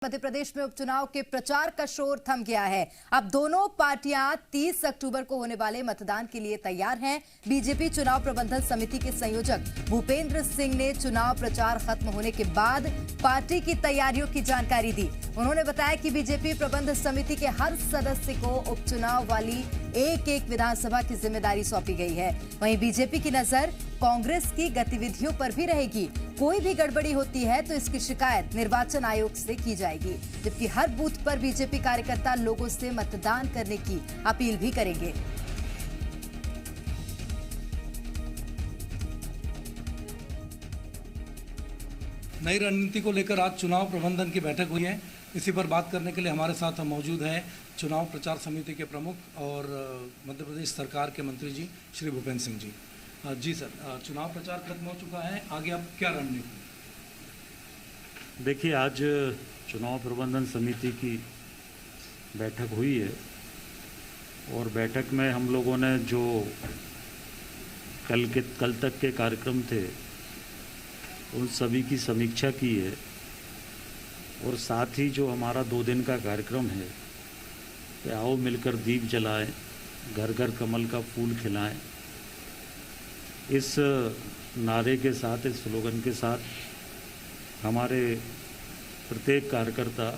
मध्य प्रदेश में उपचुनाव के प्रचार का शोर थम गया है। अब दोनों पार्टियां 30 अक्टूबर को होने वाले मतदान के लिए तैयार हैं। बीजेपी चुनाव प्रबंधन समिति के संयोजक भूपेंद्र सिंह ने चुनाव प्रचार खत्म होने के बाद पार्टी की तैयारियों की जानकारी दी। उन्होंने बताया कि बीजेपी प्रबंधन समिति के हर सदस्य को उपचुनाव वाली एक विधानसभा की जिम्मेदारी सौंपी गई है। वहीं बीजेपी की नजर कांग्रेस की गतिविधियों पर भी रहेगी। कोई भी गड़बड़ी होती है तो इसकी शिकायत निर्वाचन आयोग से की जाएगी, जबकि हर बूथ पर बीजेपी कार्यकर्ता लोगों से मतदान करने की अपील भी करेंगे। नई रणनीति को लेकर आज चुनाव प्रबंधन की बैठक हुई है। इसी पर बात करने के लिए हमारे साथ मौजूद हैं चुनाव प्रचार समिति के प्रमुख और मध्य प्रदेश सरकार के मंत्री जी श्री भूपेंद्र सिंह जी। जी सर, चुनाव प्रचार खत्म हो चुका है, आगे अब क्या रणनीति? देखिए, आज चुनाव प्रबंधन समिति की बैठक हुई है और बैठक में हम लोगों ने जो कल तक के कार्यक्रम थे उन सभी की समीक्षा की है और साथ ही जो हमारा 2 दिन का कार्यक्रम है कि आओ मिलकर दीप जलाएं, घर घर कमल का फूल खिलाएं, इस नारे के साथ, इस स्लोगन के साथ हमारे प्रत्येक कार्यकर्ता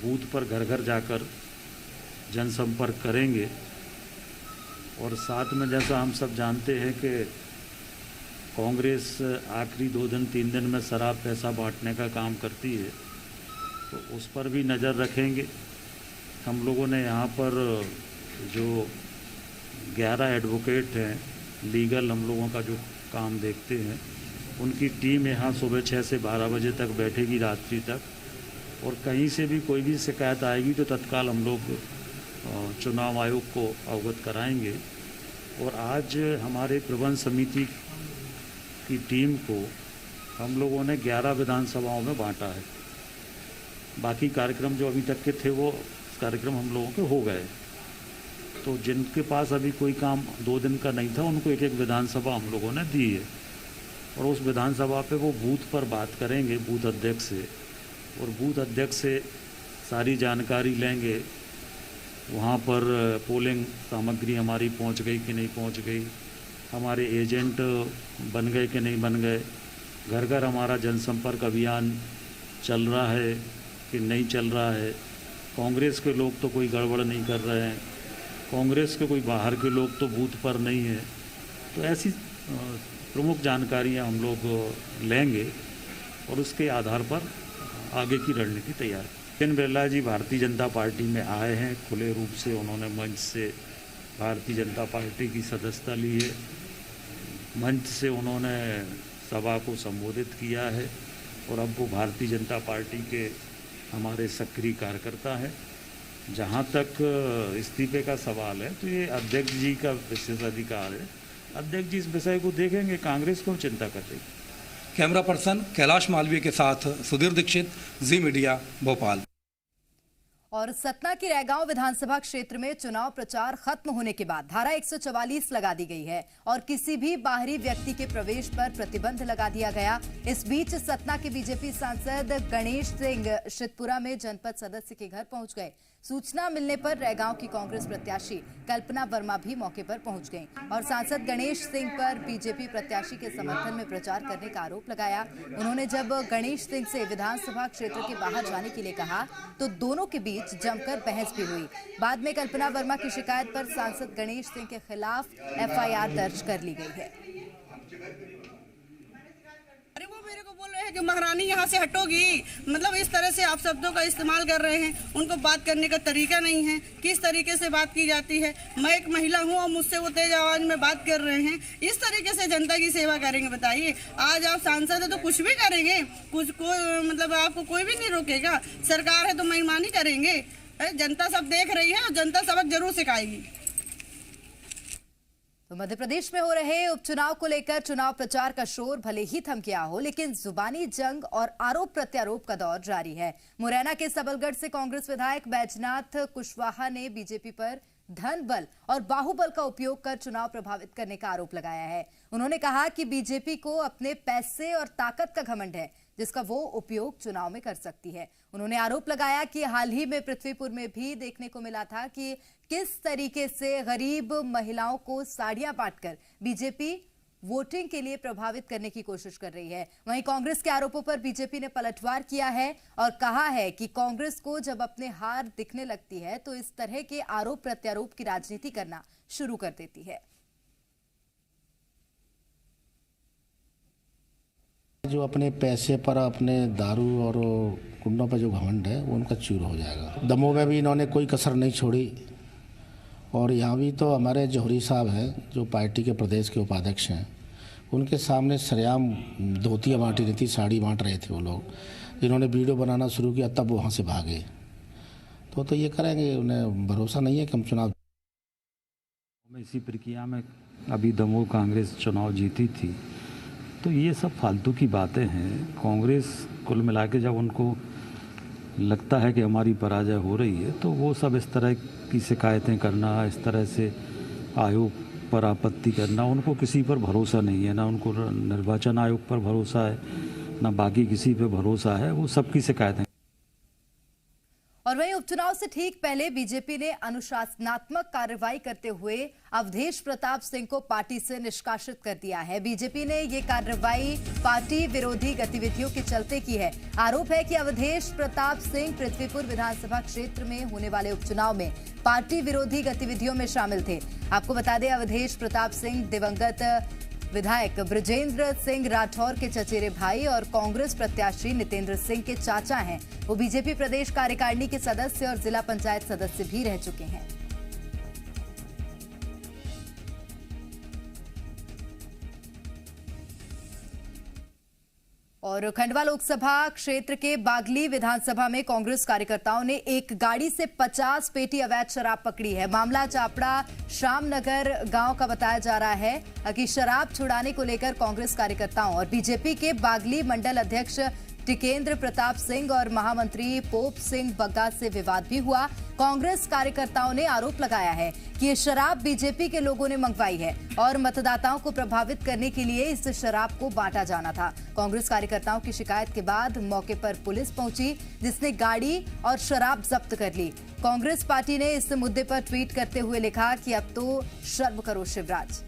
बूथ पर घर घर जाकर जनसंपर्क करेंगे। और साथ में जैसा हम सब जानते हैं कि कांग्रेस आखिरी 2 दिन 3 दिन में शराब पैसा बांटने का काम करती है, तो उस पर भी नज़र रखेंगे। हम लोगों ने यहाँ पर जो 11 एडवोकेट हैं, लीगल हम लोगों का जो काम देखते हैं, उनकी टीम यहाँ सुबह 6 से 12 बजे तक बैठेगी, रात्रि तक। और कहीं से भी कोई भी शिकायत आएगी तो तत्काल हम लोग चुनाव आयोग को अवगत कराएंगे। और आज हमारे प्रबंध समिति की टीम को हम लोगों ने 11 विधानसभाओं में बांटा है। बाकी कार्यक्रम जो अभी तक के थे वो कार्यक्रम हम लोगों के हो गए। तो जिनके पास अभी कोई काम 2 दिन का नहीं था उनको एक विधानसभा हम लोगों ने दी है और उस विधानसभा पे वो बूथ पर बात करेंगे बूथ अध्यक्ष से, और बूथ अध्यक्ष से सारी जानकारी लेंगे। वहाँ पर पोलिंग सामग्री हमारी पहुँच गई कि नहीं पहुँच गई, हमारे एजेंट बन गए कि नहीं बन गए, घर घर हमारा जनसंपर्क अभियान चल रहा है कि नहीं चल रहा है, कांग्रेस के लोग तो कोई गड़बड़ नहीं कर रहे हैं, कांग्रेस के कोई बाहर के लोग तो बूथ पर नहीं है। तो ऐसी प्रमुख जानकारियां हम लोग लेंगे और उसके आधार पर आगे की रणनीति तैयार। किन बिरला जी भारतीय जनता पार्टी में आए हैं, खुले रूप से उन्होंने मंच से भारतीय जनता पार्टी की सदस्यता ली है, मंच से उन्होंने सभा को संबोधित किया है और अब वो भारतीय जनता पार्टी के हमारे सक्रिय कार्यकर्ता हैं। जहाँ तक इस्तीफे का सवाल है तो ये अध्यक्ष जी का विशेष अधिकार है, अध्यक्ष जी इस विषय को देखेंगे, कांग्रेस क्यों चिंता कर रही। कैमरा पर्सन कैलाश मालवीय के साथ सुधीर दीक्षित, जी मीडिया, भोपाल। और सतना की रैगांव विधानसभा क्षेत्र में चुनाव प्रचार खत्म होने के बाद धारा 144 लगा दी गई है और किसी भी बाहरी व्यक्ति के प्रवेश पर प्रतिबंध लगा दिया गया। इस बीच सतना के बीजेपी सांसद गणेश सिंह शितपुरा में जनपद सदस्य के घर पहुंच गए। सूचना मिलने पर रैगांव की कांग्रेस प्रत्याशी कल्पना वर्मा भी मौके पर पहुंच गईं और सांसद गणेश सिंह पर बीजेपी प्रत्याशी के समर्थन में प्रचार करने का आरोप लगाया। उन्होंने जब गणेश सिंह से विधानसभा क्षेत्र के बाहर जाने के लिए कहा तो दोनों के बीच जमकर बहस भी हुई। बाद में कल्पना वर्मा की शिकायत पर सांसद गणेश सिंह के खिलाफ FIR दर्ज कर ली गई है। अरे वो मेरे को बोल रहे हैं कि महारानी यहाँ से हटोगी, मतलब इस तरह से आप शब्दों का इस्तेमाल कर रहे हैं। उनको बात करने का तरीका नहीं है, किस तरीके से बात की जाती है। मैं एक महिला हूँ और मुझसे वो तेज आवाज में बात कर रहे हैं। इस तरीके से जनता की सेवा करेंगे? बताइए, आज आप सांसद है तो कुछ भी करेंगे, कुछ को मतलब आपको कोई भी नहीं रोकेगा। सरकार है तो मनमानी करेंगे। जनता सब देख रही है और जनता सबक जरूर सिखाएगी। तो मध्य प्रदेश में हो रहे उपचुनाव को लेकर चुनाव प्रचार का शोर भले ही थम गया हो, लेकिन जुबानी जंग और आरोप प्रत्यारोप का दौर जारी है। मुरैना के सबलगढ़ से कांग्रेस विधायक बैजनाथ कुशवाहा ने बीजेपी पर धन बल और बाहुबल का उपयोग कर चुनाव प्रभावित करने का आरोप लगाया है। उन्होंने कहा कि बीजेपी को अपने पैसे और ताकत का घमंड है, जिसका वो उपयोग चुनाव में कर सकती है। उन्होंने आरोप लगाया कि हाल ही में पृथ्वीपुर में भी देखने को मिला था कि किस तरीके से गरीब महिलाओं को साड़ियां बांटकर बीजेपी वोटिंग के लिए प्रभावित करने की कोशिश कर रही है। वहीं कांग्रेस के आरोपों पर बीजेपी ने पलटवार किया है और कहा है कि कांग्रेस को जब अपने हार दिखने लगती है तो इस तरह के आरोप प्रत्यारोप की राजनीति करना शुरू कर देती है। जो अपने पैसे पर, अपने दारू और गुंडों पर जो घमंड है वो उनका चूर हो जाएगा। दमोह में भी इन्होंने कोई कसर नहीं छोड़ी और यहाँ भी तो हमारे जौहरी साहब हैं जो पार्टी के प्रदेश के उपाध्यक्ष हैं, उनके सामने सरेआम धोतियाँ बांटी रही थी, साड़ी बांट रहे थे वो लोग। इन्होंने वीडियो बनाना शुरू किया तब वहाँ से भागे। तो ये करेंगे, उन्हें भरोसा नहीं है कि हम चुनाव इसी प्रक्रिया में अभी दमोह कांग्रेस चुनाव जीती थी। तो ये सब फालतू की बातें हैं। कांग्रेस कुल मिला के जब उनको लगता है कि हमारी पराजय हो रही है तो वो सब इस तरह की शिकायतें करना, इस तरह से आयोग पर आपत्ति करना, उनको किसी पर भरोसा नहीं है। ना उनको निर्वाचन आयोग पर भरोसा है, ना बाकी किसी पे भरोसा है। वो सबकी शिकायतें। और वहीं उपचुनाव से ठीक पहले बीजेपी ने अनुशासनात्मक कार्रवाई करते हुए अवधेश प्रताप सिंह को पार्टी से निष्कासित कर दिया है। बीजेपी ने ये कार्रवाई पार्टी विरोधी गतिविधियों के चलते की है। आरोप है कि अवधेश प्रताप सिंह पृथ्वीपुर विधानसभा क्षेत्र में होने वाले उपचुनाव में पार्टी विरोधी गतिविधियों में शामिल थे। आपको बता दें, अवधेश प्रताप सिंह दिवंगत विधायक बृजेंद्र सिंह राठौर के चचेरे भाई और कांग्रेस प्रत्याशी नितेंद्र सिंह के चाचा हैं। वो बीजेपी प्रदेश कार्यकारिणी के सदस्य और जिला पंचायत सदस्य भी रह चुके हैं। और खंडवा लोकसभा क्षेत्र के बागली विधानसभा में कांग्रेस कार्यकर्ताओं ने एक गाड़ी से 50 पेटी अवैध शराब पकड़ी है। मामला चापड़ा श्यामनगर गांव का बताया जा रहा है कि शराब छुड़ाने को लेकर कांग्रेस कार्यकर्ताओं और बीजेपी के बागली मंडल अध्यक्ष टिकेंद्र प्रताप सिंह और महामंत्री पोप सिंह बग्गा से विवाद भी हुआ। कांग्रेस कार्यकर्ताओं ने आरोप लगाया है कि ये शराब बीजेपी के लोगों ने मंगवाई है और मतदाताओं को प्रभावित करने के लिए इस शराब को बांटा जाना था। कांग्रेस कार्यकर्ताओं की शिकायत के बाद मौके पर पुलिस पहुंची, जिसने गाड़ी और शराब जब्त कर ली। कांग्रेस पार्टी ने इस मुद्दे पर ट्वीट करते हुए लिखा कि अब तो शर्म करो शिवराज।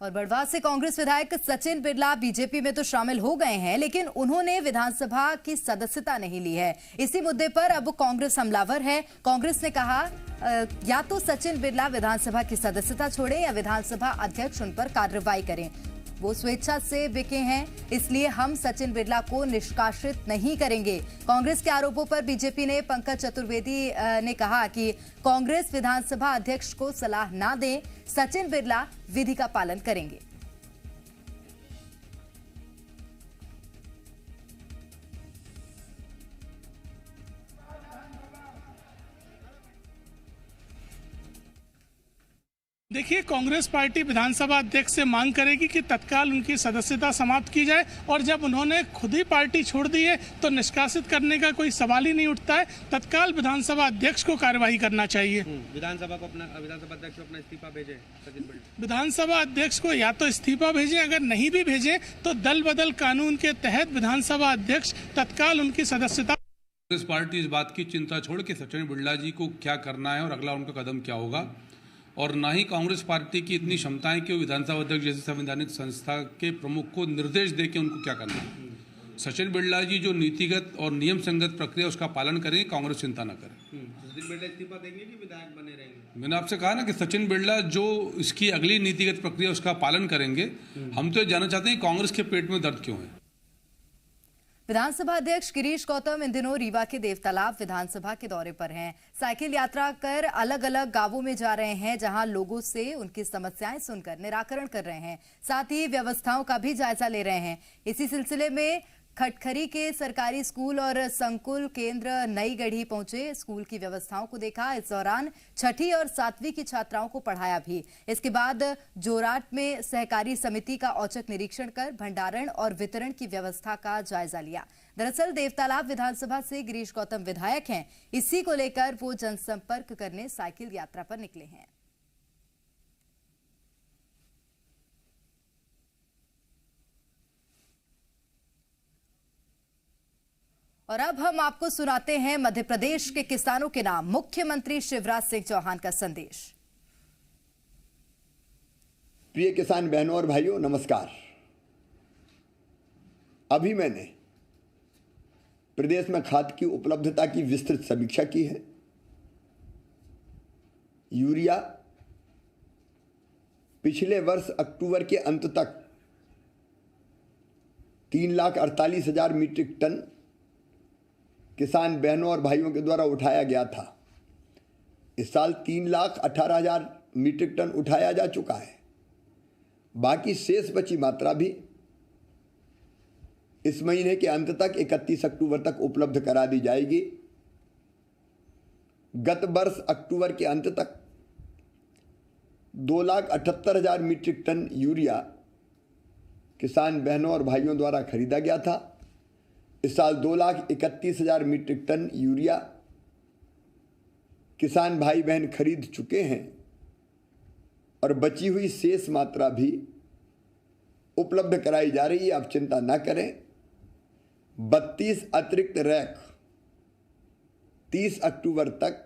और बड़वाह से कांग्रेस विधायक सचिन बिरला बीजेपी में तो शामिल हो गए हैं, लेकिन उन्होंने विधानसभा की सदस्यता नहीं ली है। इसी मुद्दे पर अब कांग्रेस हमलावर है। कांग्रेस ने कहा या तो सचिन बिरला विधानसभा की सदस्यता छोड़े या विधानसभा अध्यक्ष उन पर कार्रवाई करें। वो स्वेच्छा से बिके हैं, इसलिए हम सचिन बिरला को निष्कासित नहीं करेंगे। कांग्रेस के आरोपों पर बीजेपी ने पंकज चतुर्वेदी ने कहा कि कांग्रेस विधानसभा अध्यक्ष को सलाह ना दें, सचिन बिरला विधि का पालन करेंगे। देखिए, कांग्रेस पार्टी विधानसभा अध्यक्ष से मांग करेगी कि तत्काल उनकी सदस्यता समाप्त की जाए और जब उन्होंने खुद ही पार्टी छोड़ दी है तो निष्कासित करने का कोई सवाल ही नहीं उठता है। तत्काल विधानसभा अध्यक्ष को कार्यवाही करना चाहिए। विधानसभा अध्यक्ष को अपना इस्तीफा भेजे। विधानसभा अध्यक्ष को या तो इस्तीफा भेजें, अगर नहीं भी भेजें तो दल बदल कानून के तहत विधानसभा अध्यक्ष तत्काल उनकी सदस्यता। कांग्रेस पार्टी इस बात की चिंता छोड़ के सचिन बिरला जी को क्या करना है और अगला उनका कदम क्या होगा, और ना ही कांग्रेस पार्टी की इतनी क्षमताएं कि वो विधानसभा अध्यक्ष जैसे संवैधानिक संस्था के प्रमुख को निर्देश दे के उनको क्या करना है। सचिन बिरला जी जो नीतिगत और नियम संगत प्रक्रिया उसका पालन करें, कांग्रेस चिंता न करे। सचिन बिरला इस्तीफा देंगे कि विधायक बने रहेंगे? मैंने आपसे कहा ना कि सचिन बिरला जो इसकी अगली नीतिगत प्रक्रिया उसका पालन करेंगे। हम तो ये जानना चाहते हैं कांग्रेस के पेट में दर्द क्यों है। विधानसभा अध्यक्ष गिरीश गौतम इन दिनों रीवा के देवतालाब विधानसभा के दौरे पर हैं। साइकिल यात्रा कर अलग अलग गांवों में जा रहे हैं, जहां लोगों से उनकी समस्याएं सुनकर निराकरण कर रहे हैं, साथ ही व्यवस्थाओं का भी जायजा ले रहे हैं। इसी सिलसिले में खटखरी के सरकारी स्कूल और संकुल केंद्र नई गढ़ी पहुंचे, स्कूल की व्यवस्थाओं को देखा। इस दौरान छठी और 7वीं की छात्राओं को पढ़ाया भी। इसके बाद जोराट में सहकारी समिति का औचक निरीक्षण कर भंडारण और वितरण की व्यवस्था का जायजा लिया। दरअसल देवतालाब विधानसभा से गिरीश गौतम विधायक हैं, इसी को लेकर वो जनसंपर्क करने साइकिल यात्रा पर निकले हैं। और अब हम आपको सुनाते हैं मध्य प्रदेश के किसानों के नाम मुख्यमंत्री शिवराज सिंह चौहान का संदेश। प्रिय किसान बहनों और भाइयों, नमस्कार। अभी मैंने प्रदेश में खाद की उपलब्धता की विस्तृत समीक्षा की है। यूरिया पिछले वर्ष अक्टूबर के अंत तक 3,48,000 मीट्रिक टन किसान बहनों और भाइयों के द्वारा उठाया गया था। इस साल 3,18,000 मीट्रिक टन उठाया जा चुका है। बाकी शेष बची मात्रा भी इस महीने के अंत तक 31 अक्टूबर तक उपलब्ध करा दी जाएगी। गत वर्ष अक्टूबर के अंत तक 2,78,000 मीट्रिक टन यूरिया किसान बहनों और भाइयों द्वारा खरीदा गया था। इस साल 2,31,000 मीट्रिक टन यूरिया किसान भाई बहन खरीद चुके हैं और बची हुई शेष मात्रा भी उपलब्ध कराई जा रही है। आप चिंता ना करें। 32 अतिरिक्त रैक 30 अक्टूबर तक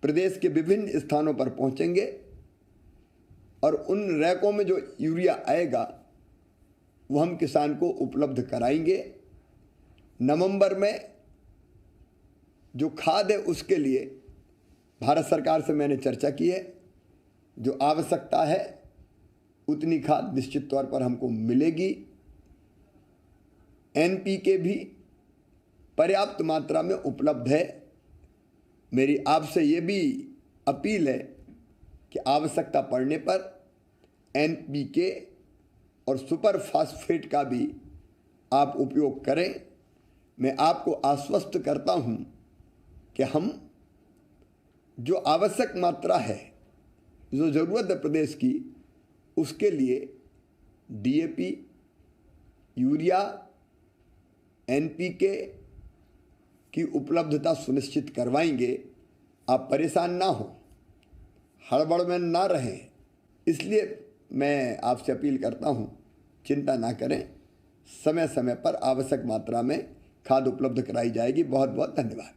प्रदेश के विभिन्न स्थानों पर पहुंचेंगे और उन रैकों में जो यूरिया आएगा वो हम किसान को उपलब्ध कराएंगे। नवंबर में जो खाद है उसके लिए भारत सरकार से मैंने चर्चा की है। जो आवश्यकता है उतनी खाद निश्चित तौर पर हमको मिलेगी। NPK भी पर्याप्त मात्रा में उपलब्ध है। मेरी आपसे ये भी अपील है कि आवश्यकता पड़ने पर NPK और सुपर फास्फेट का भी आप उपयोग करें। मैं आपको आश्वस्त करता हूं कि हम जो आवश्यक मात्रा है, जो ज़रूरत है प्रदेश की, उसके लिए DAP, यूरिया, NPK की उपलब्धता सुनिश्चित करवाएंगे। आप परेशान ना हो, हड़बड़ में ना रहें। इसलिए मैं आपसे अपील करता हूं, चिंता ना करें। समय समय पर आवश्यक मात्रा में खाद उपलब्ध कराई जाएगी। बहुत बहुत धन्यवाद।